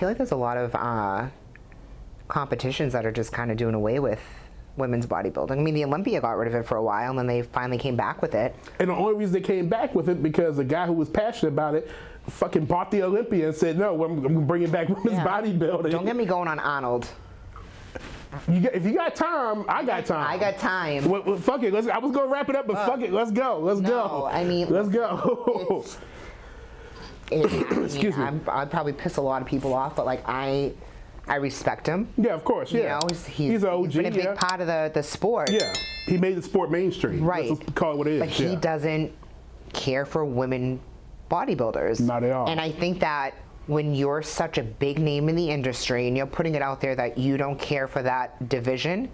feel like there's a lot of competitions that are just kind of doing away with women's bodybuilding. I mean, the Olympia got rid of it for a while, and then they finally came back with it. And the only reason they came back with it because the guy who was passionate about it fucking bought the Olympia and said, no, I'm going to bring it back women's bodybuilding. Don't get me going on Arnold. If you got time, I got time. I got time. Well, fuck it. I was going to wrap it up, but fuck it. Let's go. Let's go. I mean, let's go. Excuse me. I'd probably piss a lot of people off, but like I respect him. Yeah, of course. Yeah, you know, he's an OG. He's been a big part of the sport. Yeah, he made the sport mainstream. Right. Let's call it what it is. But he doesn't care for women bodybuilders. Not at all. And I think that when you're such a big name in the industry and you're putting it out there that you don't care for that division,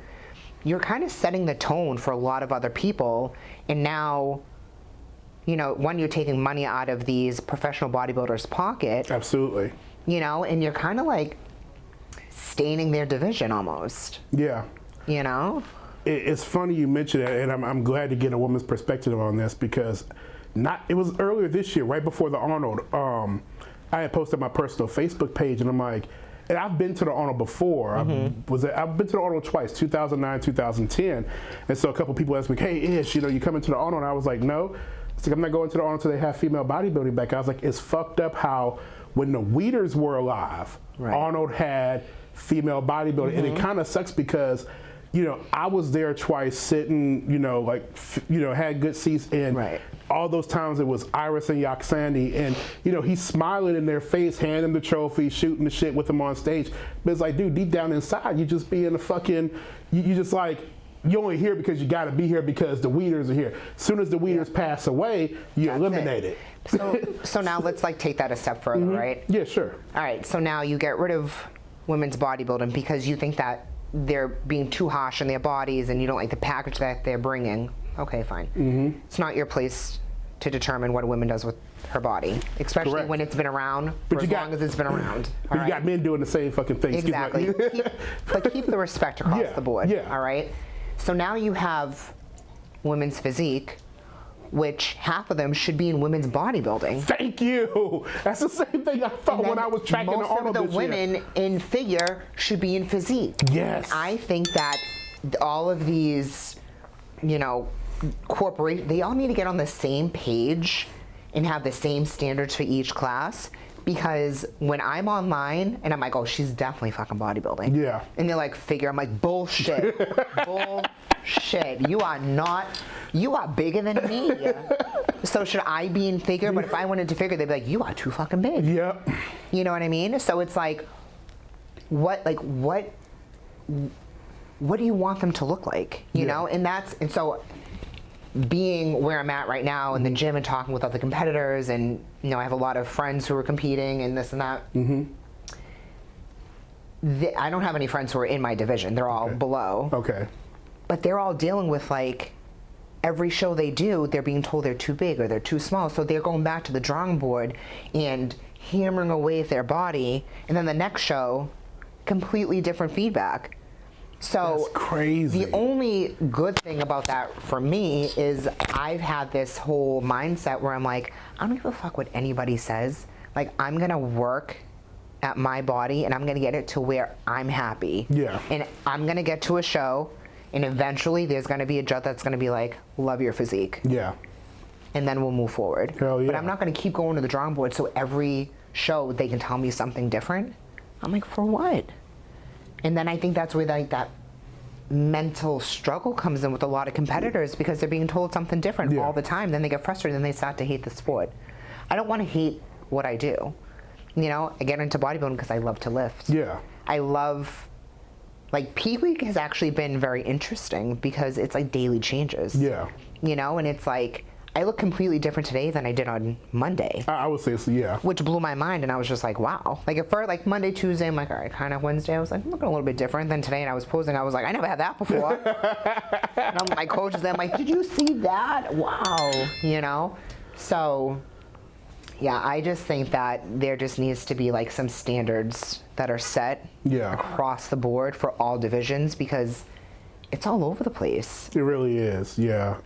you're kind of setting the tone for a lot of other people. And now, you know, one, you're taking money out of these professional bodybuilders' pocket. Absolutely. You know, and you're kind of like staining their division almost. Yeah. You know? It's funny you mentioned it, and I'm glad to get a woman's perspective on this because it was earlier this year, right before the Arnold. I had posted my personal Facebook page, and I'm like, and I've been to the Arnold before. I've been to the Arnold twice, 2009, 2010. And so a couple people asked me, hey, Ish, you know, you coming to the Arnold? And I was like, no. It's like, I'm not going to the Arnold until they have female bodybuilding back. I was like, it's fucked up how when the Weeders were alive, Arnold had female bodybuilding. And it kind of sucks because, you know, I was there twice sitting, you know, like, you know, had good seats. And all those times it was Iris and Yoksandi. And, you know, he's smiling in their face, handing them the trophy, shooting the shit with them on stage. But it's like, dude, deep down inside, you just being a fucking, you just like, you only here because you got to be here because the Weeders are here. As soon as the Weeders pass away, you eliminate it. So now let's like take that a step further, right? Yeah, sure. All right, so now you get rid of women's bodybuilding because you think that they're being too harsh on their bodies and you don't like the package that they're bringing. Okay, fine. It's not your place to determine what a woman does with her body, especially when it's been around for as long as it's been around. But you got men doing the same fucking thing. Exactly. But keep the respect across the board. Yeah. All right? So now you have women's physique, which half of them should be in women's bodybuilding. Thank you. That's the same thing I thought when I was tracking the Arnold this year. Most of the women in figure should be in physique. Yes. And I think that all of these, you know, corporations, they all need to get on the same page and have the same standards for each class. Because when I'm online and I'm like, oh, she's definitely fucking bodybuilding. Yeah. And they're like, figure. I'm like, bullshit. Bullshit. You are bigger than me. So should I be in figure? But if I went into figure, they'd be like, you are too fucking big. Yep. You know what I mean? So it's like, what do you want them to look like? You know? And so being where I'm at right now in the gym and talking with other competitors, and you know, I have a lot of friends who are competing and this and that. I don't have any friends who are in my division. They're all below. Okay. But they're all dealing with like every show they do, they're being told they're too big or they're too small. So they're going back to the drawing board and hammering away at their body. And then the next show, completely different feedback. So that's crazy. The only good thing about that for me is I've had this whole mindset where I'm like, I don't give a fuck what anybody says. Like, I'm gonna work at my body and I'm gonna get it to where I'm happy. Yeah. And I'm gonna get to a show and eventually there's gonna be a judge that's gonna be like, love your physique. Yeah. And then we'll move forward. Hell yeah. But I'm not gonna keep going to the drawing board so every show they can tell me something different. I'm like, for what? And then I think that's where like that mental struggle comes in with a lot of competitors because they're being told something different all the time. Then they get frustrated and they start to hate the sport. I don't want to hate what I do. You know, I get into bodybuilding because I love to lift. Yeah. I love, like, Peak Week has actually been very interesting because it's like daily changes. Yeah. You know, and it's like, I look completely different today than I did on Monday. I would say so, yeah. Which blew my mind, and I was just like, wow. Like, at first, like, Monday, Tuesday, I'm like, all right, kind of Wednesday, I was like, I'm looking a little bit different than today, and I was posing, I was like, I never had that before. And my coaches, I'm like, did you see that? Wow. You know? So, yeah, I just think that there just needs to be, like, some standards that are set across the board for all divisions, because it's all over the place. It really is, yeah.